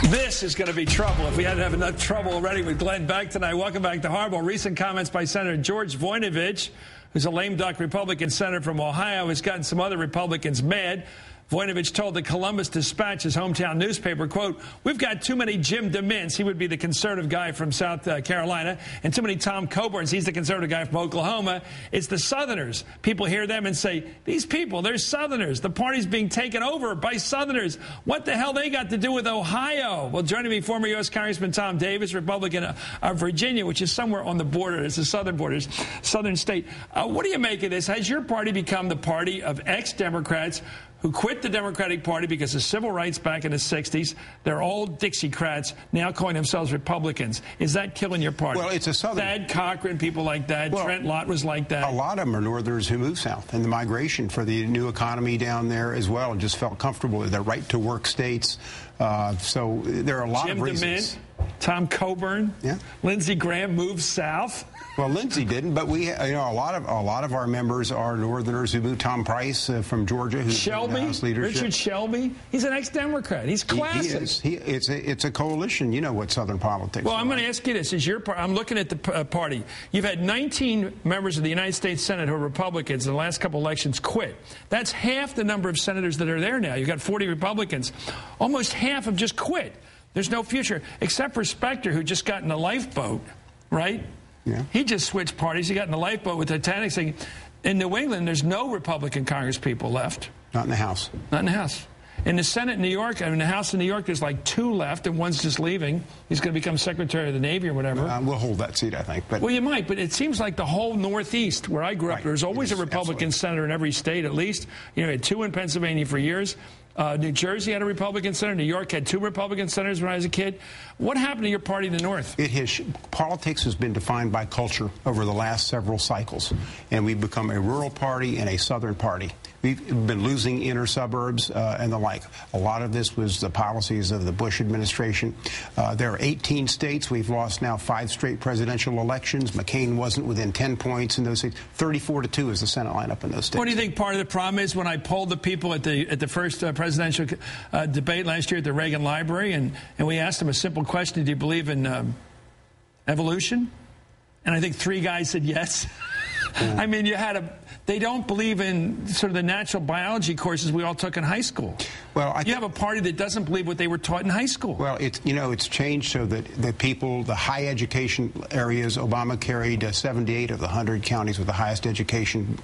This is going to be trouble if we hadn't have enough trouble already with Glenn Beck tonight. Welcome back to Hardball. Recent comments by Senator George Voinovich, who's a lame duck Republican senator from Ohio, has gotten some other Republicans mad. Voinovich told the Columbus Dispatch, his hometown newspaper, quote, "We've got too many Jim DeMints," he would be the conservative guy from South Carolina, "and too many Tom Coburns," he's the conservative guy from Oklahoma. It's the Southerners. People hear them and say, these people, they're Southerners. The party's being taken over by Southerners. What the hell they got to do with Ohio? Well, joining me, former U.S. Congressman Tom Davis, Republican of Virginia, which is somewhere on the border. It's the southern borders, southern state. What do you make of this? Has your party become the party of ex-Democrats who quit the Democratic Party because of civil rights back in the 60s? They're old Dixiecrats now calling themselves Republicans. Is that killing your party? Well, it's a southern... Thad Cochran, people like that. Well, Trent Lott was like that. A lot of them are Northerners who moved south, and the migration for the new economy down there as well, and just felt comfortable with their right-to-work states. So there are a lot of reasons. Jim DeMint, Tom Coburn, yeah. Lindsey Graham moved south. Well, Lindsey didn't, but we, a lot of our members are Northerners who moved. Tom Price from Georgia, who's Shelby, in House leadership. Richard Shelby, he's an ex-Democrat. He's classic. He is. It's a coalition. You know what Southern politics. Well, I'm going to ask you this: is your I'm looking at the party. You've had 19 members of the United States Senate who are Republicans in the last couple elections quit. That's half the number of senators that are there now. You've got 40 Republicans. Almost half have just quit. There's no future, except for Specter, who just got in a lifeboat, right? Yeah. He just switched parties. He got in the lifeboat with Titanic saying, in New England, there's no Republican Congress people left. Not in the House. Not in the House. In the Senate in New York, in the House in New York, there's like 2 left, and one's just leaving. He's going to become Secretary of the Navy or whatever. We'll hold that seat, I think. But well, you might, but it seems like the whole Northeast, where I grew up, there's always a Republican senator in every state, at least. You know, had 2 in Pennsylvania for years. New Jersey had a Republican senator. New York had 2 Republican senators when I was a kid. What happened to your party in the North? Politics has been defined by culture over the last several cycles, and we've become a rural party and a southern party. We've been losing inner suburbs and the like. A lot of this was the policies of the Bush administration. There are 18 states. We've lost now 5 straight presidential elections. McCain wasn't within 10 points in those states. 34-2 is the Senate lineup in those states. What do you think part of the problem is? When I polled the people at the first presidential debate last year at the Reagan Library, and we asked them a simple question: do you believe in evolution? And I think 3 guys said yes. Yeah. I mean, they don't believe in sort of the natural biology courses we all took in high school. Well, you have a party that doesn't believe what they were taught in high school. Well, it's changed so that the people, the high education areas, Obama carried 78 of the 100 counties with the highest education.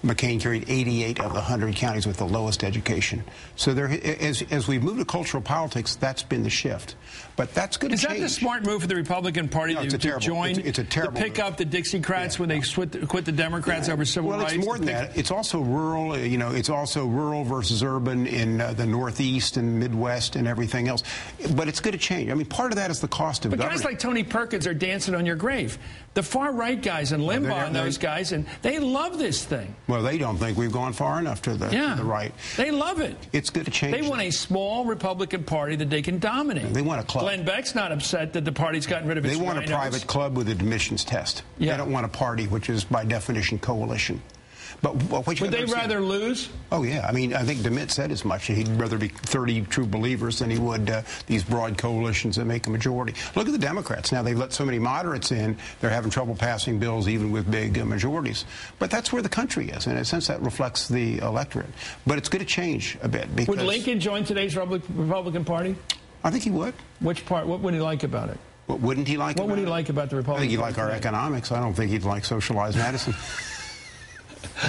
McCain carried 88 of the 100 counties with the lowest education. So there, as we've moved to cultural politics, that's been the shift. But that's going to change. Is that the smart move for the Republican Party to join, it's a terrible to pick move. up the Dixiecrats when they quit the Democrats over civil rights? Well, it's more than that. It's also rural. It's also rural versus urban in the Northeast and Midwest and everything else. But it's going to change. I mean, part of that is the cost of government. But guys like Tony Perkins are dancing on your grave. The far-right guys and Limbaugh and those guys, and they love this thing. Well, they don't think we've gone far enough to the right. They love it. It's going to change. They want a small Republican Party that they can dominate. They want a club. Glenn Beck's not upset that the party's gotten rid of its They want rhinos. a private club with admissions test. Yeah. They don't want a party, which is by definition coalition. But would they rather lose? Oh, yeah. I mean, I think DeMint said as much. He'd rather be 30 true believers than he would these broad coalitions that make a majority. Look at the Democrats. Now, they've let so many moderates in, they're having trouble passing bills even with big majorities. But that's where the country is. And in a sense, that reflects the electorate. But it's going to change a bit. Because would Lincoln join today's Republican Party? I think he would. Which part? What would he like about it? What wouldn't he like about it? What would he like about the Republican Party? I think he'd like our economics. I don't think he'd like socialized medicine.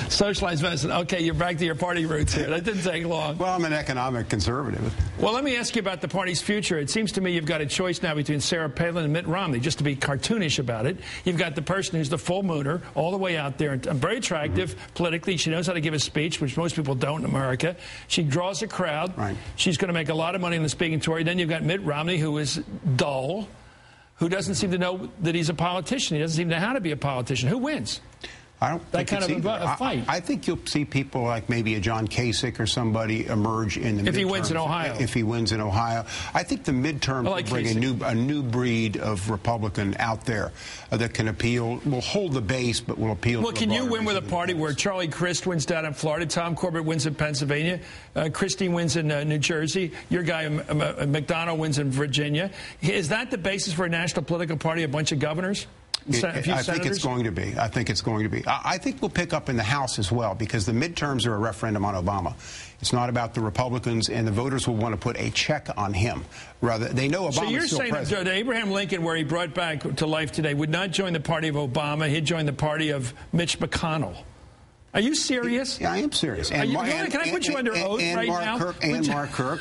Socialized medicine. Okay, you're back to your party roots here. That didn't take long. Well, I'm an economic conservative. Well, let me ask you about the party's future. It seems to me you've got a choice now between Sarah Palin and Mitt Romney, just to be cartoonish about it. You've got the person who's the full mooner, all the way out there, and very attractive politically. She knows how to give a speech, which most people don't in America. She draws a crowd. Right. She's going to make a lot of money in the speaking tour. Then you've got Mitt Romney, who is dull, who doesn't seem to know that he's a politician. He doesn't seem to know how to be a politician. Who wins? I don't that think kind of a fight. I think you'll see people like maybe a John Kasich or somebody emerge in the midterms. If he wins in Ohio. If he wins in Ohio. I think the midterms will bring a new breed of Republican out there that can appeal, will hold the base, but will appeal Well, to can you win with a base. party where Charlie Crist wins down in Florida, Tom Corbett wins in Pennsylvania, Christie wins in New Jersey, your guy McDonald wins in Virginia? Is that the basis for a national political party, a bunch of governors? I think it's going to be. I think it's going to be. I think we'll pick up in the House as well, because the midterms are a referendum on Obama. It's not about the Republicans, and the voters will want to put a check on him. Rather, they know Obama's still president. So you're saying that Abraham Lincoln, where he brought back to life today, would not join the party of Obama. He'd join the party of Mitch McConnell. Are you serious? Yeah, I am serious. Can I put you under oath right now? And Mark Kirk,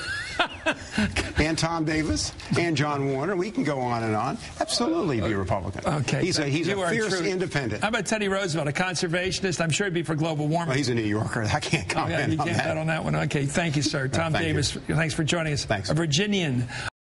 and Tom Davis, and John Warner. We can go on and on. Absolutely be a Republican. Okay. He's a fierce independent. How about Teddy Roosevelt, a conservationist? I'm sure he'd be for global warming. Well, he's a New Yorker. I can't comment you can't bet on that one. Okay, thank you, sir. Tom Davis, thanks for joining us. Thanks. A Virginian.